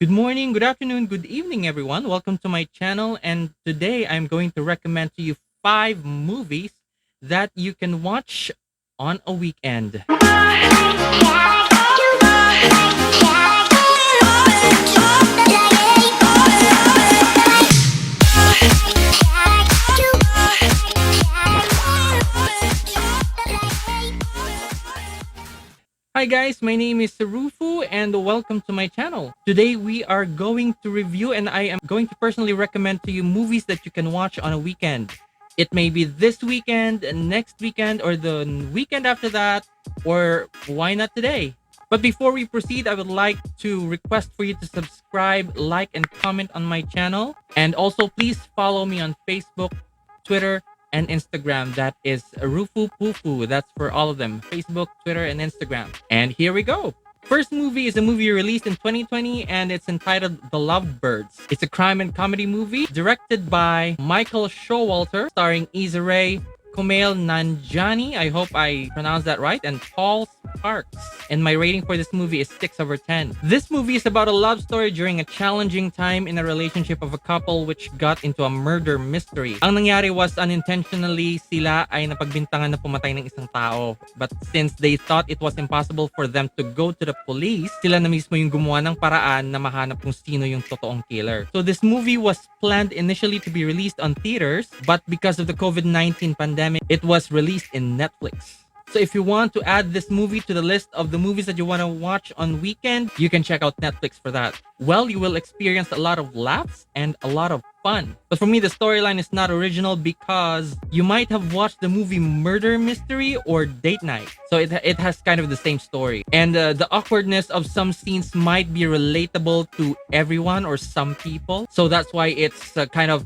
Good morning, good afternoon, good evening, everyone. Welcome to my channel. And today I'm going to recommend to you five movies that you can watch on a weekend. Hi guys, my name is Rufu and welcome to my channel. Today we are going to review and I am going to personally recommend to you movies that you can watch on a weekend. It may be this weekend, next weekend, or the weekend after that, or why not today? But before we proceed, I would like to request for you to subscribe, like, and comment on my channel. And also please follow me on Facebook, Twitter, and Instagram. That is Rufupufu. That's for all of them: Facebook, Twitter, and Instagram. And here we go. First movie is a movie released in 2020 and it's entitled The Lovebirds. It's a crime and comedy movie directed by Michael Showalter, starring Issa Rae, Kumail Nanjiani, I hope I pronounced that right, and Paul Sparks. And my rating for this movie is 6 over 10. This movie is about a love story during a challenging time in a relationship of a couple which got into a murder mystery. Ang nangyari was unintentionally sila ay napagbintangan na pumatay ng isang tao. But since they thought it was impossible for them to go to the police, sila na mismo yung gumawa ng paraan na mahanap kung sino yung totoong killer. So this movie was planned initially to be released on theaters, but because of the COVID-19 pandemic, it was released in Netflix. So if you want to add this movie to the list of the movies that you want to watch on weekend, you can check out Netflix for that. Well, you will experience a lot of laughs and a lot of fun. But for me, the storyline is not original because you might have watched the movie Murder Mystery or Date Night. So it has kind of the same story. And the awkwardness of some scenes might be relatable to everyone or some people. So that's why it's kind of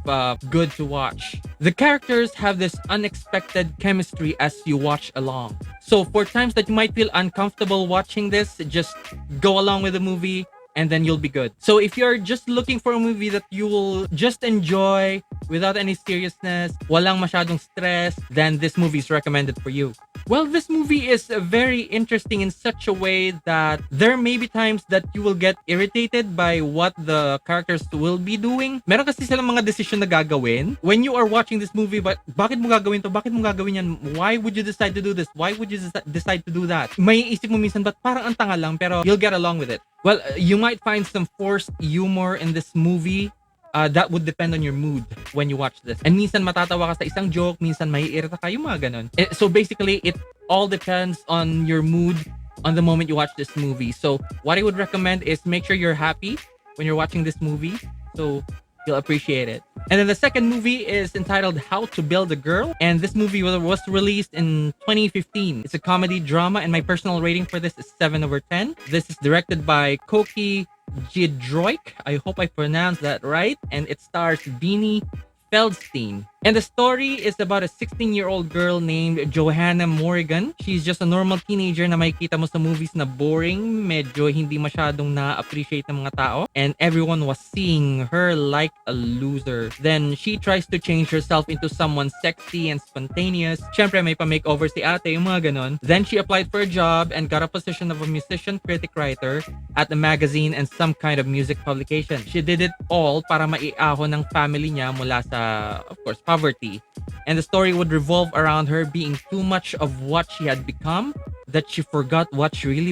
good to watch. The characters have this unexpected chemistry as you watch along. So for times that you might feel uncomfortable watching this, just go along with the movie and then you'll be good. So if you're just looking for a movie that you will just enjoy without any seriousness, walang masyadong stress, then this movie is recommended for you. Well, this movie is very interesting in such a way that there may be times that you will get irritated by what the characters will be doing. Meron kasi silang mga decision na gagawin. When you are watching this movie, but bakit mo gagawin to? Bakit mo gagawin yan? Why would you decide to do this? Why would you decide to do that? May isip mo minsan, but parang ang tanga lang, pero you'll get along with it. Well, you might find some forced humor in this movie. That would depend on your mood when you watch this. And minsan matatawa ka sa isang joke, minsan maiirita ka, yung mga ganun. So basically, it all depends on your mood on the moment you watch this movie. So what I would recommend is make sure you're happy when you're watching this movie. So you'll appreciate it. And then the second movie is entitled How to Build a Girl. And this movie was released in 2015. It's a comedy drama and my personal rating for this is 7 over 10. This is directed by Koki Jidroik. I hope I pronounced that right. And it stars Beanie Feldstein. And the story is about a 16-year-old girl named Johanna Morrigan. She's just a normal teenager na makikita mo sa movies na boring, medyo hindi masyadong na-appreciate ng mga tao. And everyone was seeing her like a loser. Then she tries to change herself into someone sexy and spontaneous. Syempre may pa-makeover si ate, yung mga ganon. Then she applied for a job and got a position of a musician critic writer at a magazine and some kind of music publication. She did it all para maiahon ng family niya mula sa, of course, poverty. And the story would revolve around her being too much of what she had become, that she forgot what she really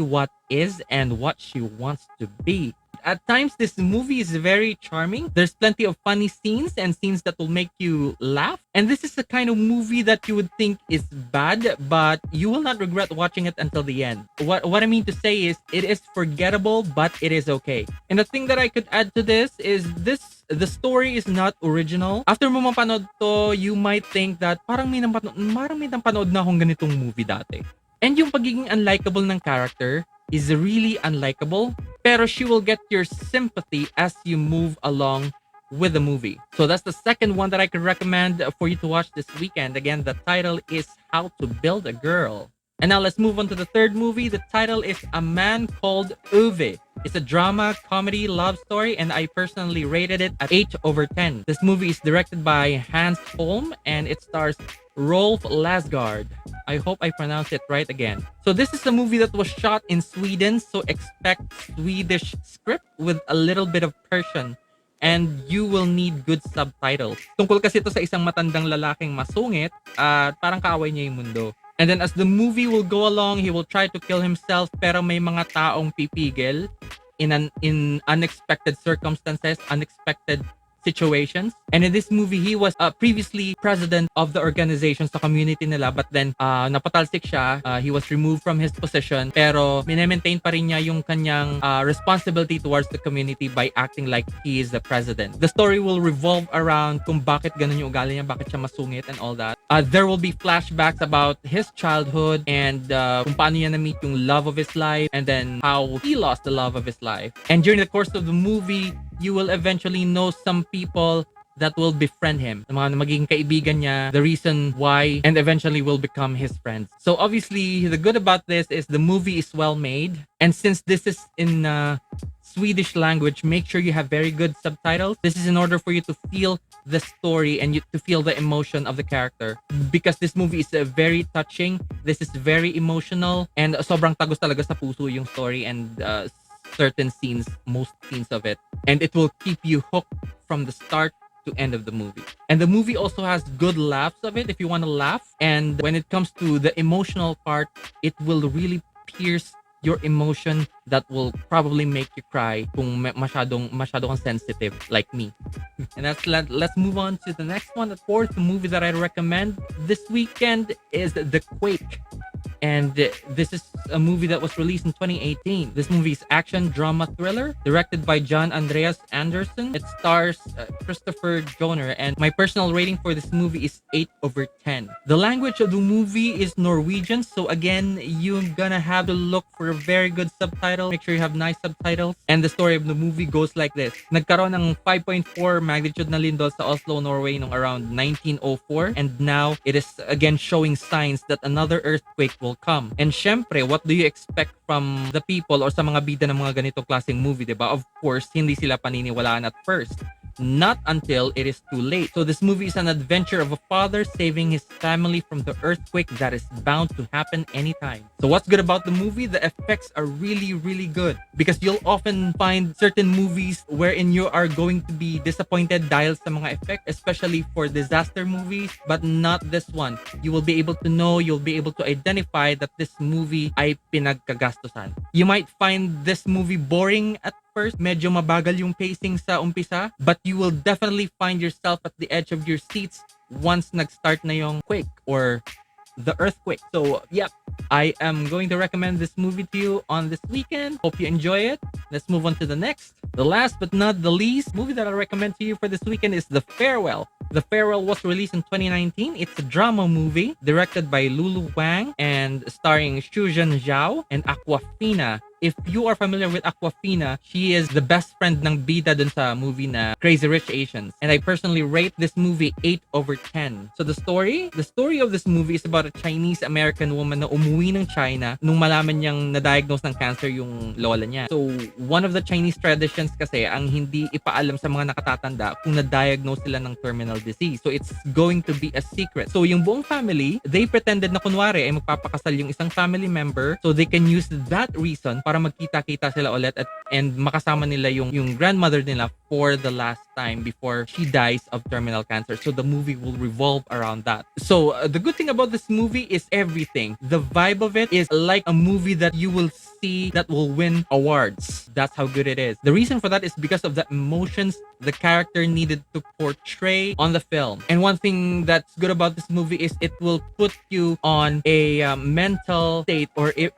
is and what she wants to be. At times, this movie is very charming. There's plenty of funny scenes and scenes that will make you laugh. And this is the kind of movie that you would think is bad, but you will not regret watching it until the end. What I mean to say is, it is forgettable, but it is okay. And the thing that I could add to this is the story is not original. After mo mapanood to, you might think that parang may napanood na akong ganitong movie dati. And yung pagiging unlikable ng character is really unlikable, pero she will get your sympathy as you move along with the movie. So that's the second one that I could recommend for you to watch this weekend. Again, the title is How to Build a Girl. And now let's move on to the third movie. The title is A Man Called Ove. It's a drama, comedy, love story, and I personally rated it at 8 over 10. This movie is directed by Hans Holm and it stars Rolf Lasgard. I hope I pronounced it right again. So this is a movie that was shot in Sweden, so expect Swedish script with a little bit of Persian. And you will need good subtitles. Tungkol kasi ito sa isang matandang lalaking masungit at parang kaaway niya yung mundo. And then as the movie will go along, he will try to kill himself pero may mga taong pipigil in unexpected circumstances, unexpected situations. And in this movie, he was previously president of the organization sa community nila, but then napatalsik siya. He was removed from his position pero minemaintain pa rin niya yung kanyang responsibility towards the community by acting like he is the president. The story will revolve around kung bakit ganun yung ugali niya, bakit siya masungit and all that. There will be flashbacks about his childhood and kung paano niya na-meet yung love of his life and then how he lost the love of his life. And during the course of the movie, you will eventually know some people that will befriend him. The mga magiging kaibigan niya, the reason why, and eventually will become his friends. So obviously, the good about this is the movie is well made. And since this is in Swedish language, make sure you have very good subtitles. This is in order for you to feel the story and to feel the emotion of the character. Because this movie is very touching. This is very emotional. And sobrang tagos talaga sa puso yung story and certain scenes, most scenes of it. And it will keep you hooked from the start to end of the movie. And the movie also has good laughs of it if you want to laugh. And when it comes to the emotional part, it will really pierce your emotion that will probably make you cry kung masyadong kang sensitive like me. And let's move on to the next one. The fourth movie that I recommend this weekend is The Quake. And this is a movie that was released in 2018. This movie is action drama thriller directed by John Andreas Anderson. It stars Christopher Joner, and my personal rating for this movie is 8 over 10. The language of the movie is Norwegian, so again, you're gonna have to look for a very good subtitle. Make sure you have nice subtitles. And the story of the movie goes like this. Nagkaroon ng 5.4 magnitude na lindol sa Oslo, Norway noong around 1904, and now it is again showing signs that another earthquake will come. And syempre, what do you expect from the people or sa mga bida ng mga ganitong klaseng movie, diba? Of course, hindi sila paniniwalaan at first. Not until it is too late. So this movie is an adventure of a father saving his family from the earthquake that is bound to happen anytime. So what's good about the movie? The effects are really, really good. Because you'll often find certain movies wherein you are going to be disappointed dahil sa mga effect, especially for disaster movies, but not this one. You will be able to know, you'll be able to identify that this movie ay pinagkagastusan. You might find this movie boring at first, medyo mabagal yung pacing sa umpisa, but you will definitely find yourself at the edge of your seats once nag-start na yung quake or the earthquake. So, yep, I am going to recommend this movie to you on this weekend. Hope you enjoy it. Let's move on to the next. The last but not the least movie that I recommend to you for this weekend is The Farewell. The Farewell was released in 2019. It's a drama movie directed by Lulu Wang and starring Shuzhen Zhao and Aquafina. If you are familiar with Aquafina, she is the best friend ng bida dun sa movie na Crazy Rich Asians. And I personally rate this movie 8 over 10. So the story of this movie is about a Chinese-American woman na umuwi ng China nung malaman niyang na-diagnose ng cancer yung lola niya. So one of the Chinese traditions kasi ang hindi ipaalam sa mga nakatatanda kung na-diagnose sila ng terminal disease. So it's going to be a secret. So yung buong family, they pretended na kunwari ay magpapakasal yung isang family member so they can use that reason para magkita-kita sila ulit and makasama nila yung grandmother nila for the last time before she dies of terminal cancer. So the movie will revolve around that. So the good thing about this movie is everything. The vibe of it is like a movie that you will see that will win awards. That's how good it is. The reason for that is because of the emotions the character needed to portray on the film. And one thing that's good about this movie is it will put you on a mental state, or if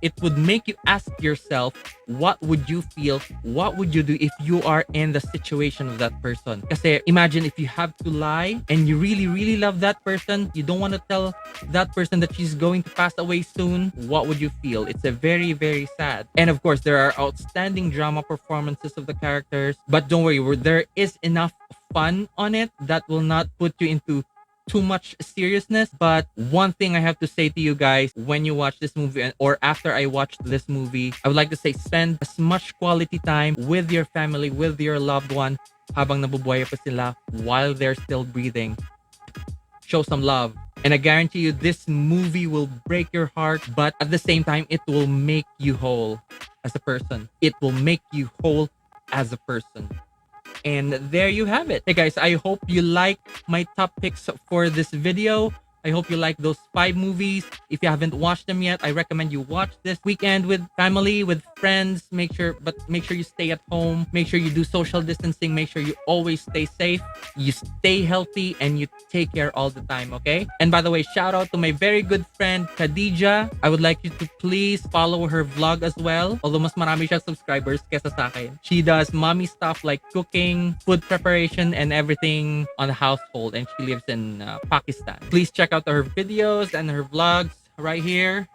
it would make you ask yourself, what would you feel? What would you do if you are in the situation of that person? Kasi imagine if you have to lie and you really, really love that person, you don't want to tell that person that she's going to pass away soon, what would you feel? It's a very, very sad. And of course, there are outstanding drama performances of the characters, but don't worry, there is enough fun on it that will not put you into too much seriousness. But one thing I have to say to you guys, when you watch this movie or after I watched this movie, I would like to say spend as much quality time with your family, with your loved one, habang nabubuhay pa sila while they're still breathing. Show some love. And I guarantee you, this movie will break your heart, but at the same time, it will make you whole as a person. It will make you whole as a person. And there you have it. Hey guys, I hope you like my top picks for this video. I hope you like those 5 movies. If you haven't watched them yet, I recommend you watch this weekend with family, with friends. Make sure you stay at home. Make sure you do social distancing. Make sure you always stay safe. You stay healthy and you take care all the time, okay? And by the way, shout out to my very good friend Khadija. I would like you to please follow her vlog as well. Although mas marami siyang subscribers kesa sa akin. She does mommy stuff like cooking, food preparation, and everything on the household. And she lives in Pakistan. Please check out her videos and her vlogs right here.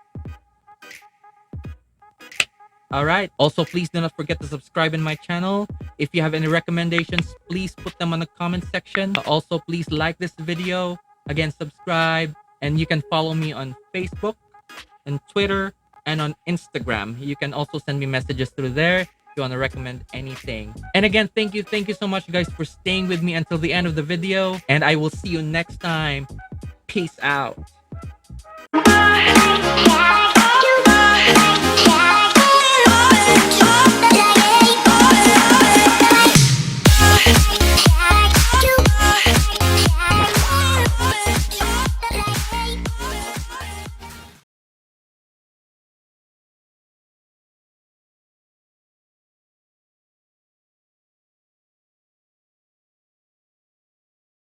All right. Also, please do not forget to subscribe in my channel. If you have any recommendations, please put them on the comment section. Also, please like this video. Again, subscribe. And you can follow me on Facebook and Twitter and on Instagram. You can also send me messages through there if you want to recommend anything. And again, thank you so much, guys, for staying with me until the end of the video. And I will see you next time. Peace out.